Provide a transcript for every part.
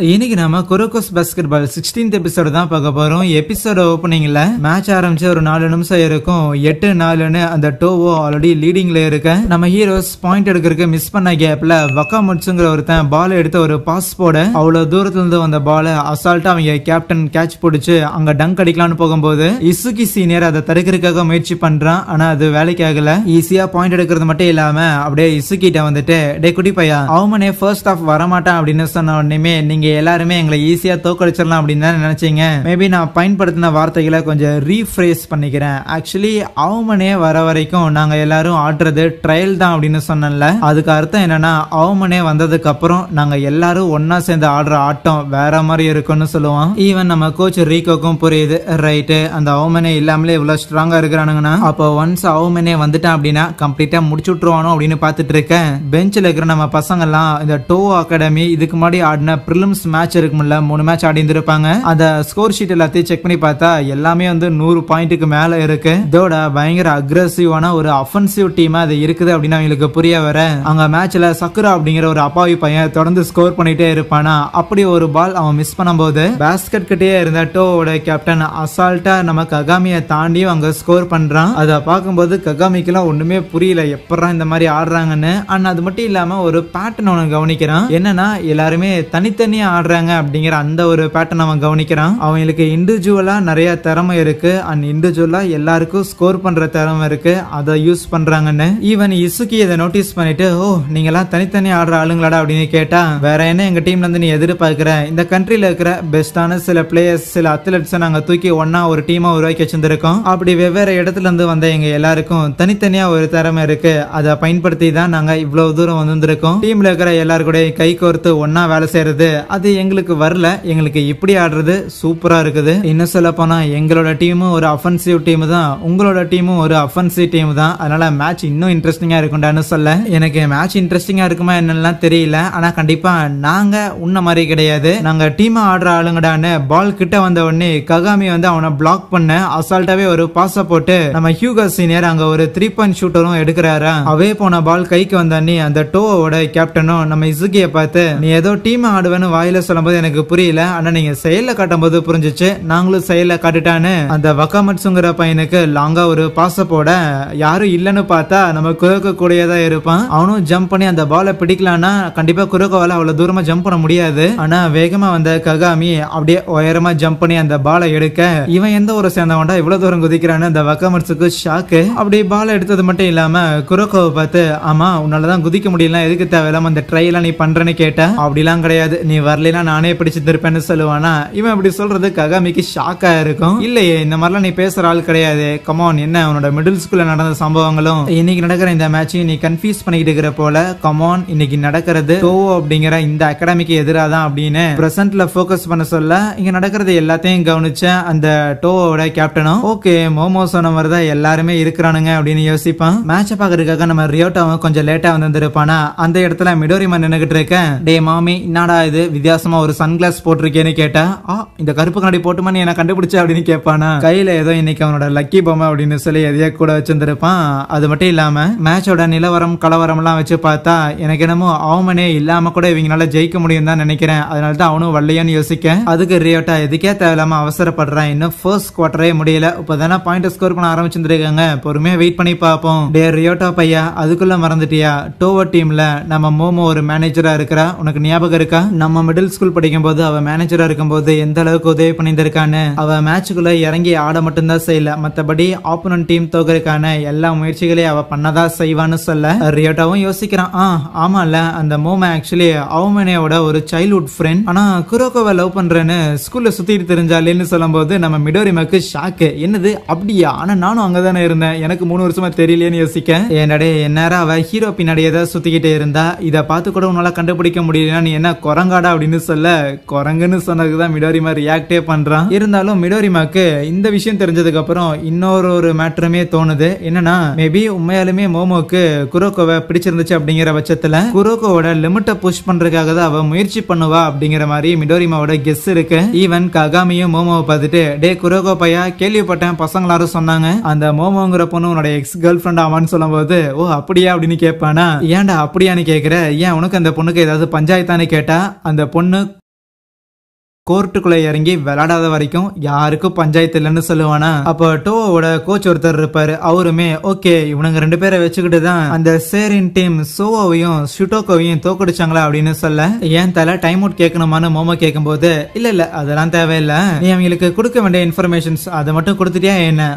இன்னைக்கு நாம குரோக்கோஸ் basketball 16th episode தான் பார்க்க போறோம். எபிசோட் ஓபனிங்ல மேட்ச் ஆரம்பிச்சு ஒரு 4 நிமிஷம் இருக்கும். 8-4ன்னு அந்த டோவோ ஆல்ரெடி லீடிங்ல இருக்க. நம்ம ஹீரோஸ் பாயிண்ட் எடுக்கிறதுக்கு மிஸ் பண்ண கேப்ல வக்காமுட்சுங்கிற ஒருத்தன் பால் எடுத்து ஒரு பாஸ் போட அவ்வளவு தூரத்துல இருந்து வந்த பால அசால்ட்டா அவங்க கேப்டன் கேட்ச் பிடிச்சு அங்க டங்க் அடிக்கலாம்னு போகும்போது இசுகி சீனியர் அதை தடுக்கிறதுக்காக முயற்சி பண்றான். ஆனா அது வேலைக்கு ஆகல. ஈஸியா பாயிண்ட் எடுக்கிறது மட்டும் இல்லாம அப்படியே இசுகிட்ட வந்துட்டு டே குட்டி பையா அவமனே ஃபர்ஸ்ட் ஆஃப் வரமாட்டான் அப்படின்னு சொன்ன உடனே நீங்க எல்லாருமே எங்களை ஈஸியா தோக்கடிச்சிடலாம் அப்படின்னு தான் நினைச்சீங்க. மேபி நான் பயன்படுத்தின வார்த்தைகளை கொஞ்சம் ரீஃப்ரேஸ் பண்ணிக்கிறேன். ஆக்சுவலி அவமனே வர வரைக்கும் நாங்க எல்லாரும் ஆடுறது ட்ரையல் தான் அப்படின்னு சொன்னல. அதுக்கு அர்த்தம் என்னன்னா அவமனே வந்ததுக்கு அப்புறம் நாங்க எல்லாரும் ஒன்னா சேர்ந்து ஆடுற ஆட்டம் வேற மாதிரி இருக்கும்னு சொல்லுவான். ஈவன் நம்ம கோச் ரீகோக்கும் புரியுது. ரைட்டு, அந்த அவமனே இல்லாமலே இவ்வளவு ஸ்ட்ராங்கா இருக்கிறானுங்கன்னா அப்போ ஒன்ஸ் அவமனே வந்துட்டான் அப்படின்னா கம்ப்ளீட்டா முடிச்சு விட்டுருவானோ அப்படின்னு பாத்துட்டு இருக்கேன். பெஞ்சில் இருக்கிற நம்ம பசங்க எல்லாம் இந்த டோவோ அகாடமி இதுக்கு முன்னாடி ஆடின பிரிலிம்ஸ் மேட்ச் இருக்கும்ல, 3 மேட்ச் ஆடி இருந்திருப்பாங்க. அந்த ஸ்கோர் ஷீட் எல்லாத்தையும் செக் பண்ணி பார்த்தா எல்லாமே வந்து 100 பாயிண்ட்டுக்கு மேல இருக்கு. இதோட பயங்கர அக்ரெசிவான ஒரு அஃபென்சிவ் டீமா அது இருக்குது அப்படின்னு அவங்களுக்கு புரிய வர அங்க மேட்ச்ல சக்குரா அப்படிங்கிற ஒரு அப்பாவி பையன் தொடர்ந்து ஸ்கோர் பண்ணிட்டே இருப்பானா. அப்படி ஒரு பால் அவன் மிஸ் பண்ணும்போது பேஸ்கெட் கிட்டே இருந்த டோவோட கேப்டன் அசால்ட்டா நம்ம ககாமியை தாண்டியும் அங்க ஸ்கோர் பண்றான். அதை பார்க்கும்போது ககாமிக்கெல்லாம் ஒண்ணுமே புரியல எப்படா இந்த மாதிரி ஆடுறாங்கன்னு. அண்ட் அது மட்டும் இல்லாம ஒரு பேட்டர்ன் அவனை கவனிக்கிறான். என்னன்னா எல்லாருமே தனித்தனியா ஆடுறாங்க அப்படிங்கிற அந்த ஒரு பேட்டர்ன் அவன் கவனிக்கிறான். அவங்களுக்கு இண்டிவிஜுவலா நிறைய திறமை இருக்கு அண்ட் இண்டிவிஜுவலா எல்லாருக்கும் ஸ்கோர் பண்ற திறமை இருக்கு, அதை யூஸ் பண்றாங்கன்னு. ஈவன் இசுகி இதை நோட்டீஸ் பண்ணிட்டு ஓ நீங்க எல்லாம் தனித்தனியா ஆடுற ஆளுங்களாடா அப்படின்னு கேட்டா வேற என்ன எங்க டீம்ல இருந்து நீ எதிர்பார்க்கிற, இந்த கண்ட்ரில இருக்கிற பெஸ்டான சில பிளேயர்ஸ் சில அத்லெட்ஸ் நாங்க தூக்கி ஒன்னா ஒரு டீமா உருவாக்கி வச்சிருக்கோம். அப்படி வெவ்வேறு இடத்துல இருந்து வந்த எங்க எல்லாருக்கும் தனித்தனியா ஒரு திறமை இருக்கு, அதை பயன்படுத்தி தான் நாங்க இவ்வளவு தூரம் வந்திருக்கோம். டீம்ல இருக்கிற எல்லாரும் கூட கை கோர்த்து ஒன்னா வேலை செய்யறது அது எங்களுக்கு வரல, எங்களுக்கு இப்படி ஆடுறது சூப்பரா இருக்குது. இன்னும் சொல்ல போனா எங்களோட டீமும் ஒரு அஃபென்சிவ் டீம் தான், உங்களோட டீமும் ஒரு அஃபென்சிவ் டீம் தான். அதனால மேட்ச் இன்னும் இன்ட்ரெஸ்டிங்கா இருக்கும்டான்னு சொல்ல எனக்கு மேட்ச் இன்ட்ரெஸ்டிங்கா இருக்குமா என்னெல்லாம் தெரியல. ஆனா கண்டிப்பா நாங்க உன்ன மாதிரி கிடையாது, நாங்க டீமா ஆடுற ஆளுங்கடான்னு பால் கிட்ட வந்த உடனே ககாமி வந்து அவனை பிளாக் பண்ண அசால்ட்டாவே ஒரு பாஸ போட்டு நம்ம ஹியூகோ சீனியர் அங்க ஒரு 3 பாயிண்ட் ஷூட்டரும் எடுக்கிறாரா. அவே போன பால் கைக்கு வந்த அந்த டோவோட கேப்டனும் நம்ம இசுகியை பார்த்து நீ ஏதோ டீம் ஆடுவேன்னு வாயில சொல்லும்போது எனக்கு புரியல, ஆனா நீங்க செயல காட்டும் போது புரிஞ்சிச்சு, நாங்களும் செயல காட்டுட்டான்னு அந்த வக்காமட்சுங்கிற பையனுக்கு லாங்கா ஒரு பாச போட யாரும் இல்லன்னு பார்த்தா நம்ம குரோக்கோ கூடயேதான் இருப்பான். அவனும் ஜம்ப் பண்ணி அந்த பாலை பிடிக்கலான்னா கண்டிப்பா குரோக்கோவால அவ்வளவு தூரமா ஜம்ப் பண்ண முடியாது. ஆனா வேகமா வந்த ககாமி அப்படியே உயரமா ஜம்ப் பண்ணி அந்த பாலை எடுக்க இவன் எந்த ஒரு சேர்ந்தவன்டா இவ்வளவு தூரம் குதிக்கிறான்னு அந்த வக்காமட்சுக்கு ஷாக்கு. அப்படி பாலை எடுத்தது மட்டும் இல்லாம குரோக்கோவை பார்த்து ஆமா உன்னாலதான் குதிக்க முடியல, எதுக்கு தேவையில்லாம அந்த ட்ரை எல்லாம் நீ பண்றேன்னு கேட்டா அப்படிலாம் கிடையாது, நீ வரலாம் நானே பிடிச்சு திருப்பேன்னு சொல்லுவானா. இவன் இப்படி சொல்றது ககாமிக்கு ஷாக்கா இருக்கும். இல்லையே இந்த மாதிரிலாம் நீ பேசுற ஆள் கிடையாது, கமான் என்ன உன்னோட மிடில் ஸ்கூல்ல நடந்த சம்பவங்களும் இன்னைக்கு நடக்கிற இந்த மேட்சையும் நீ கன்ஃபியூஸ் பண்ணிட்டு இருக்கிற போல, கமான் இன்னைக்கு நடக்கிறது டோவோ அப்படிங்கிற இந்த அகாடமிக்கு எதிராக தான் அப்படின்னு பிரசன்ட்ல போக்கஸ் பண்ண சொல்ல இங்க நடக்கிறது எல்லாத்தையும் கவனிச்ச அந்த டோவோட கேப்டனும் ஓகே மோமோ சொன்ன மாதிரி தான் எல்லாருமே இருக்கிறானுங்க அப்படின்னு யோசிப்பான். மேட்சை பாக்குறதுக்காக நம்ம ரியோட்டாவும் கொஞ்சம் லேட்டா வந்திருப்பானா. அந்த இடத்துல மிடோரிமா நின்னுகிட்டு இருக்கேன். டே மாமி என்னடா இது வித்தியாசமா ஒரு சன்கிளாஸ் போட்டிருக்கேன்னு கேட்டா இந்த கருப்பு கண்ணாடி போட்டுமா நீ என்ன கண்டுபிடிச்ச அப்படின்னு கேட்பானா. கையில ஏதோ இன்னைக்கு அவனோட லக்கி பொம்மை அப்படின்னு சொல்லி எதையா கூட வச்சிருந்திருப்பான். அது மட்டும் இல்லாம மேட்சோட நிலவரம் கலவரம் எல்லாம் வச்சு பார்த்தா எனக்கு என்னமோ அவமனே இல்லாம கூட இவங்களால ஜெயிக்க முடியும் தான் நினைக்கிறேன். அதனாலதான் அவனும் வரலையான்னு யோசிக்க அதுக்கு ரியோட்டா எதுக்கே தேவையில்லாம அவசரப்படுறான், இன்னும் ஃபர்ஸ்ட் குவார்டரே முடியல, இப்பதானே பாயிண்ட் ஸ்கோர் பண்ண ஆரம்பிச்சிருக்காங்க, பொறுமையா வெயிட் பண்ணி பார்ப்போம். டே ரியோட்டா பையா அதுக்குள்ள மறந்துட்டியா டோவோ டீம்ல நம்ம மோமோ ஒரு மேனேஜரா இருக்கிறா, உனக்கு ஞாபகம் இருக்கா? நம்ம மிடில் ஸ்கூல் படிக்கும் போது அவ மேனேஜரா இருக்கும்போது எந்த அளவுக்கு உதவி பண்ணியிருக்கான்னு. அவ மேட்சுக்குள்ள இறங்கி ஆட மட்டும்தான் செய்யல, மத்தபடி ஆப்போனன்ட் டீம் தோக்கறதுக்கான எல்லா முயற்சிகளையும் அவ பண்ணதா செய்வான்னு சொல்ல ரியோட்டாவும் யோசிக்கிறான். ஆமால அந்த மோமோ ஆக்சுவலி அவமனேயோட ஒரு சைல்ட்ஹுட் ஃப்ரெண்ட், ஆனா குரோக்கோவை லவ் பண்றேன்னு ஸ்கூல்ல சுத்திட்டு தெரிஞ்சாலேன்னு சொல்லும் போது நம்ம மிடோரிமாக்கு ஷாக்கு. என்னது அப்படியா, ஆனா நானும் அங்கதானே இருந்தேன், எனக்கு 3 வருஷமா தெரியலையேன்னு யோசிக்க என்னடே என்னாரா அவ ஹீரோ பின்னாடியே தான் சுத்திக்கிட்டே இருந்தா, இதை பார்த்து கூட உன்னால கண்டுபிடிக்க முடியல, நீ என்ன குரங்காடா அப்படின்னு சொல்ல குரங்குன்னு சொன்னதுக்குதான் மிடோரிமா ரியாக்டே பண்றான். இருந்தாலும் மிடோரிமாக்கு இந்த விஷயம் தெரிஞ்சதுக்கு அப்புறம் இன்னொரு மேட்டருமே தோணுது. என்னன்னா மேபி உண்மையாலுமே மோமோக்கு குரோக்கோவை பிடிச்சிருந்துச்சு அப்படிங்கிற பட்சத்துல குரோக்கோவோட லிமிட்டை புஷ் பண்றதுக்காக தான் அவ முயற்சி பண்ணுவா அப்படிங்கிற மாதிரி மிடோரிமாவோட கெஸ் இருக்கு. ஈவன் ககாமியும் மோமோவை பார்த்துட்டு டே குரோக்கோ பையா கேள்விப்பட்டேன் பசங்களாரும் சொன்னாங்க அந்த மோமோங்கிற பொண்ணு உன்னோட எக்ஸ் கேர்ள் ஃப்ரெண்ட் ஆவான்னு சொல்லும் போது ஓ அப்படியா அப்படின்னு கேட்பானா. ஏன்டா அப்படியான்னு கேக்குற, ஏன் உனக்கு அந்த பொண்ணுக்கு ஏதாவது பஞ்சாயத்தான்னு கேட்டா அந்த பொண்ணு கோர்ட்டுக்குள்ள இறங்கி விளையாடாத வரைக்கும் யாருக்கும் பஞ்சாயத்து இல்லைன்னு சொல்லுவானா. அப்போ டோவோட கோச் ஒருத்தர் இருப்பாரு. அவருமே ஓகே இவனுங்க 2 பேரை வச்சுக்கிட்டு தான் அந்த சேரின் டீம் சோவோவையும் ஷுட்டோக்கோவையும் தோக்கடிச்சாங்களா அப்படின்னு சொல்ல, ஏன் தலை டைம் அவுட் கேட்கணுமான்னு மோமோ கேட்கும் போது இல்ல அதெல்லாம் தேவையில்லை, நீ அவங்களுக்கு கொடுக்க வேண்டிய இன்ஃபர்மேஷன்ஸ் அதை மட்டும் கொடுத்துட்டியா என்ன?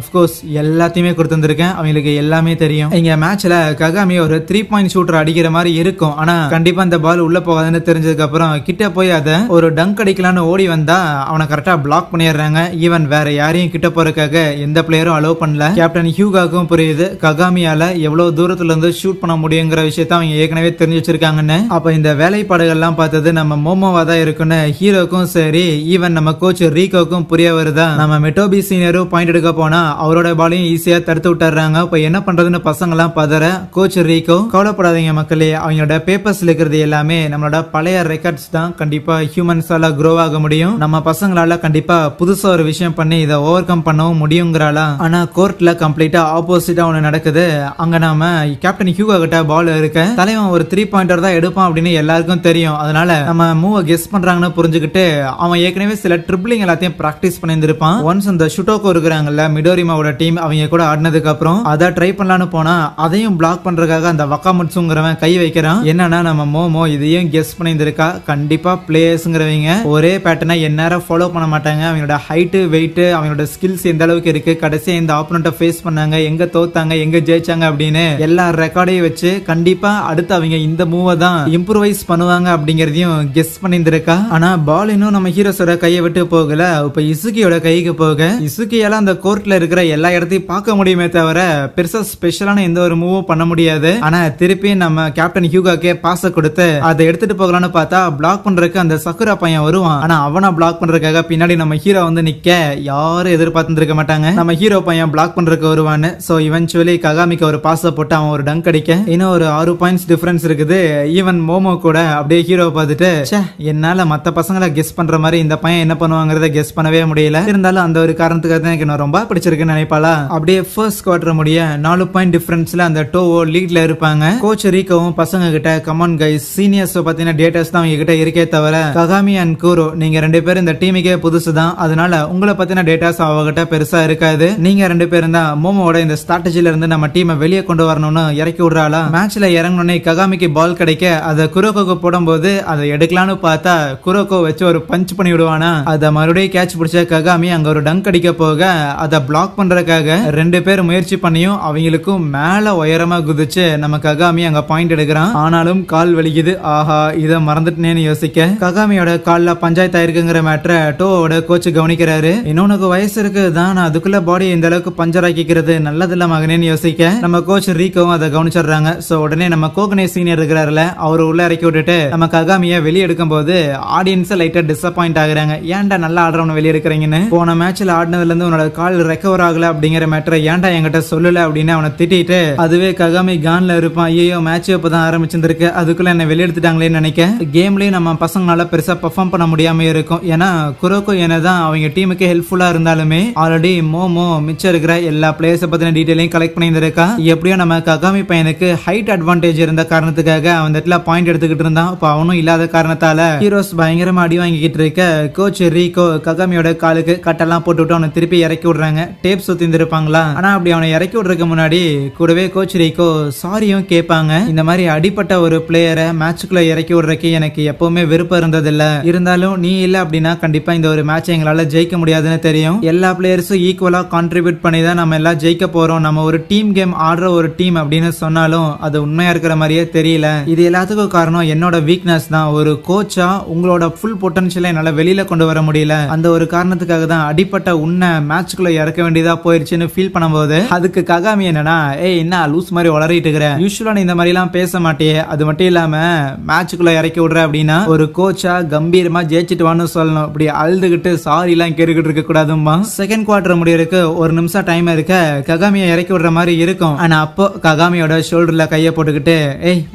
அப்கோர்ஸ் எல்லாத்தையுமே கொடுத்துருக்கேன், அவங்களுக்கு எல்லாமே தெரியும். இங்க மேட்ச்ல ககாமி ஒரு 3 பாயிண்ட் ஷூட்டர் அடிக்கிற மாதிரி இருக்கும். ஆனா கண்டிப்பா அந்த பால் உள்ள போகாதுன்னு தெரிஞ்சதுக்கு அப்புறம் கிட்ட போய் அதை ஒரு டங்க் அடிக்கலான்னு ஓடி வந்தா அவனை கரெக்டா பிளாக் பண்ணிடுறாங்க. ஈவன் வேற யாரையும் கிட்ட போறதுக்காக எந்த பிளேயரும் அலோவ் பண்ணல. கேப்டன் ஹியூகாக்கும் புரியுது ககாமியால எவ்வளவு தூரத்துல இருந்து ஷூட் பண்ண முடியுங்கிற விஷயத்த அவங்க ஏற்கனவே தெரிஞ்சு வச்சிருக்காங்கன்னு. அப்ப இந்த வேலைப்பாடுகள் எல்லாம் பார்த்தது நம்ம மோமோவா தான் இருக்குன்னு ஹீரோக்கும் சரி ஈவன் நம்ம கோச் ரீகோக்கும் புரிய வருதா. நம்ம மெட்டோபி சீனியரும் பாயிண்ட் எடுக்க போனா அவரோட பாலையும் ஈஸியா தடுத்து விட்டுறாங்க. இப்ப என்ன பண்றதுன்னு பசங்க எல்லாம் பதற கோச் ரீகோ கவலைப்படாதீங்க மக்களே, அவங்களோட பேப்பர்ஸ்ல இருக்கிறது எல்லாமே நம்மளோட பழைய ரெக்கார்ட்ஸ் தான், கண்டிப்பா ஹியூமன்ஸால க்ரோ ஆக முடியும், நம்ம பசங்களால கண்டிப்பா புதுசா ஒரு விஷயம் பண்ணி இதை ஓவர் கம் பண்ணவும் முடியுங்கிறாளா. ஆனா கோர்ட்ல கம்ப்ளீட்டா ஆப்போசிட்டா ஒண்ணு நடக்குது. அங்க நாம கேப்டன் ஹியூகா கிட்ட பால் இருக்க, தலைவன் ஒரு 3 பாயிண்டர் தான் எடுப்பான் அப்படின்னு எல்லாருக்கும் தெரியும். அதனால நம்ம மூவ கெஸ் பண்றாங்கன்னு புரிஞ்சுக்கிட்டு அவன் ஏற்கனவே சில ட்ரிபிளிங் எல்லாத்தையும் பிராக்டிஸ் பண்ணியிருந்திருப்பான். ஒன்ஸ் அந்த ஷுட்டோக்கோ இருக்கிறாங்கல்ல மிடோரிமாவோட டீம், அவங்க கூட ஆடினதுக்கு அப்புறம் அதை ட்ரை பண்ணலான்னு போனா அதையும் பிளாக் பண்றதுக்காக அந்த வக்காமுட்சுங்கிறவன் கை வைக்கிறான். என்னன்னா நம்ம மோமோ இதையும் கெஸ் பண்ணியிருந்திருக்கா. கண்டிப்பா பிளேயர்ஸ்ங்கிறவங்க ஒரே பேட்டர்னை எந்நேரம் ஃபாலோ பண்ண மாட்டாங்க. அவங்களோட ஹைட்டு வெயிட் அவங்களோட ஸ்கில்ஸ் எந்த அளவுக்கு இருக்கு, கடைசியா இந்த ஆப்போனண்ட்டை ஃபேஸ் பண்ணாங்க, எங்க தோத்தாங்க எங்க ஜெயிச்சாங்க அப்படின்னு எல்லா ரெக்கார்டையும் வச்சு கண்டிப்பா அடுத்து அவங்க இந்த மூவை தான் இம்ப்ரூவைஸ் பண்ணுவாங்க அப்படிங்கறதையும் கெஸ் பண்ணியிருந்திருக்கா. ஆனா பால் இன்னும் நம்ம ஹீரோஸோட கையை விட்டு போகல. இப்ப இசுகியோட கைக்கு போக இசுகியால அந்த கோர்ட்ல இருக்கிற எல்லா இடத்தையும் பார்க்க முடியுமே தவிர பெருசா ஸ்பெஷலான எந்த ஒரு மூவும் பண்ண முடியாது. ஆனா திருப்பி நம்ம கேப்டன் ஹியூகாக்கே பாஸ் கொடுத்து அதை எடுத்துட்டு போகலான்னு பார்த்தா பிளாக் பண்றதுக்கு அந்த சக்குரா பையன் வருவான். ஆனா அவனை பிளாக் பண்றதுக்காக பின்னாடி நம்ம ஹீரோ வந்து நிக்க யாரும் எதிர்பார்த்துருக்க மாட்டாங்க. நம்ம ஹீரோ பையன் பிளாக் பண்றதுக்கு வருவான்னு. சோ இவென்ச்சுவலி ககாமிக்கு ஒரு பாஸ் போட்டு அவன் ஒரு டங்க் அடிக்க இன்னும் ஒரு 6 பாயிண்ட்ஸ் டிஃபரன்ஸ் இருக்குது. ஈவன் மோமோ கூட அப்படியே ஹீரோ பார்த்துட்டு என்னால மத்த பசங்களை கெஸ் பண்ற மாதிரி இந்த பையன் என்ன பண்ணுவாங்கறத கெஸ் பண்ணவே முடியல, இருந்தாலும் அந்த ஒரு காரணத்துக்காக தான் எனக்கு ரொம்ப பிடிச்சிருக்குன்னு நினைப்பாளா. அப்படியே ஃபர்ஸ்ட் குவார்டர் முடிய 4 பாயிண்ட் டிஃபரன்ஸ்ல அந்த டோவோ லீட்ல இருப்பாங்க. கோச் ரீகோவும் பசங்க கிட்ட கமான் கைஸ் சீனியர்ஸ் பத்தின டேட்டாஸ் தான் அவங்க கிட்ட இருக்கே தவிர ககாமி அண்ட் கூரோ நீங்க 2 பேரும் இந்த டீமுக்கே புதுசு தான், அதனால உங்களை பத்தின டேட்டாஸ் அவகிட்ட பெருசா இருக்காது. நீங்க 2 பேரும் தான் மோமோட இந்த ஸ்ட்ராட்டஜில இருந்து நம்ம டீமை வெளியே கொண்டு வரணும்னு இறக்கி விடுறாளா. மேட்ச்ல இறங்கணும்னே ககாமிக்கு பால் கிடைக்க அதை குரோக்கோக்கு போடும்போது அதை எடுக்கலான்னு பார்த்தா குரோக்கோ வச்சு ஒரு பஞ்ச் பண்ணி விடுவானா. அதை மறுபடியும் கேட்ச் பிடிச்ச ககாமி அங்க ஒரு டங்க் அடிக்க போக அதை பிளாக் பண்றதுக்காக 2 பேர் முயற்சி பண்ணியும் அவங்களுக்கும் மேல உயரமா குதிச்சு நம்ம ககாமி அங்க பாயிண்ட் எடுக்கிறான். ஆனாலும் கால் வலிக்குது. ஆஹா இதை மறந்துட்டேன்னு யோசிக்க ககாமியோட கால்ல பஞ்சாயத்து ஆயிருக்குங்கிற மேட்டரை டோவோட கோச் கவனிக்கிறாரு. இன்னொன்னு வயசு இருக்கு தான், அதுக்குள்ள பாடி இந்த அளவுக்கு பஞ்சர் ஆக்கிக்கிறது நல்லது இல்ல மகனேன்னு யோசிக்க நம்ம கோச் ரீகோவும் அதை கவனிச்சிடுறாங்க. சோ உடனே நம்ம கோகனே சீனியர் இருக்கிறாருல அவரு உள்ள இறக்கி விட்டுட்டு நம்ம ககாமிய வெளியே எடுக்கும் போது ஆடியன்ஸ் லைட்டா டிசப்பாயிண்ட் ஆகுறாங்க. ஏன்டா நல்லா ஆடுறவன வெளியே எடுக்கிறீங்கன்னு, போன மேட்ச்ல ஆடினதுல இருந்து உன்னோட கால் ரெக்கவர் ஆகல அப்படிங்கிற மேட்டரை ஏன்டா என்கிட்ட சொல்லல அப்படின்னு அவனை திட்டிட்டு அதுவே ககாமி கான்ல இருப்பான். ஐயோ மேட்ச் இப்பதான் ஆரம்பிச்சிருக்கு அதுக்குள்ள என்ன வெளியெடுத்துட்டாங்களேன்னு நினைக்க கேம்லயும் நம்ம பசங்களால பெருசா பெர்ஃபார்ம் பண்ண முடியாம இருக்கும். ஏன்னா குரோக்கோ என்னதான் அவங்க டீமுக்கு ஹெல்ப்ஃபுல்லா இருந்தாலுமே ஆல்ரெடி மோமோ மிச்சம் இருக்கிற எல்லா பிளேயர்ஸ் பத்தின டீடைலையும் கலெக்ட் பண்ணியிருந்திருக்கா. எப்படியோ நம்ம ககாமி பையனுக்கு ஹைட் அட்வான்டேஜ் இருந்த காரணத்துக்காக அவன் இடத்துல பாயிண்ட் எடுத்துக்கிட்டு இருந்தான். இப்ப அவனும் இல்லாத காரணத்தால ஹீரோஸ் பயங்கரமா அடி வாங்கிக்கிட்டு இருக்க கோச் ரீகோ ககாமியோட காலுக்கு கட்டெல்லாம் போட்டுவிட்டு அவனை திருப்பி இறக்கி விடுறாங்க. டேப் சுத்தி இருப்பாங்களா. ஆனா அப்படி அவனை இறக்கி விடுறதுக்கு முன்னாடி கூடவே கோச் ரீகோ சாரியும் கேட்பாங்க. இந்த மாதிரி அடிப்பட்ட ஒரு பிளேயரை மேட்சுக்குள்ள இறக்கி விடுறதுக்கு எனக்கு எப்பவுமே விருப்பம் இருந்ததில்ல, இருந்தாலும் நீ இல்ல அப்படின்னா கண்டிப்பா இந்த ஒரு மேட்ச் எங்களால ஜெயிக்க முடியாதுன்னு தெரியும். எல்லா பிளேயர்ஸும் ஈக்குவலா கான்ட்ரிபியூட் பண்ணி தான் நம்ம எல்லாம் ஜெயிக்க போறோம், நம்ம ஒரு டீம் கேம் ஆடுற ஒரு டீம் அப்படின்னு சொன்னாலும் அது உண்மையா இருக்கிற மாதிரியே தெரியல. இது எல்லாத்துக்கும் காரணம் என்னோட வீக்னஸ் தான். ஒரு கோச்சா உங்களோட ஃபுல் பொட்டன்ஷியலை என்னால வெளியில கொண்டு வர முடியல, அந்த ஒரு காரணத்துக்காக தான் அடிப்பட்ட உன்னை மேட்சுக்குள்ள இறக்க வேண்டியதா போயிருச்சுன்னு ஃபீல் பண்ணும்போது அதுக்கு ககாமி என்னன்னா என்ன லூஸ் மாதிரி வளரிட்டு இருக்கிற, யூஸ்வலா இந்த மாதிரி எல்லாம் பேச மாட்டியே, அது மட்டும் இல்லாம மேட்சுக்குள்ள இறக்கி விடுற அப்படின்னா ஒரு கோச்சா கம்பீரமா ஜெயிச்சிட்டு வான்னு சொல்லணும், இப்படி அழுதுகிட்டு சாரி எல்லாம் கேட்டுக்கிட்டு இருக்க கூடாதுமா. செகண்ட் குவார்டர் முடியறதுக்கு 1 நிமிஷம் டைம் இருக்க ககாமியை இறக்கி விடுற மாதிரி இருக்கும். ஆனா அப்போ ககாமியோட ஷோல்டர்ல கைய போட்டுக்கிட்டு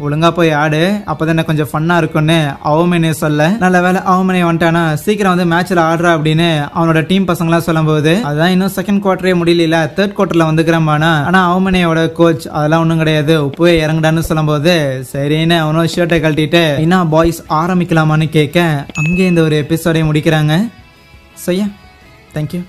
ஒழுங்கா போய் ஆடு அப்பதான் கொஞ்சம் ஃபன்னா இருக்கும்னு அவமனே சொல்ல, நல்ல வேலை அவமனே வந்துட்டானா சீக்கிரம் வந்து மேட்ச்ல ஆடுறா அப்படின்னு அவனோட டீம் பசங்க எல்லாம் சொல்லும் போது அதான் இன்னும் செகண்ட் குவார்டரே முடியல, தேர்ட் குவார்டர்ல வந்துக்கிறமானா. ஆனா அவமனையோட கோச் அதெல்லாம் ஒண்ணும் கிடையாது, உப்பவே இறங்குடான்னு சொல்லும் போது சரின்னு அவனோட ஷர்ட்டை கழட்டிட்டு என்ன பாய்ஸ் ஆரம்பிக்கலாமான்னு கேட்க அங்கே இந்த ஒரு எபிசோடை முடிக்கிறாங்க. So yeah, thank you.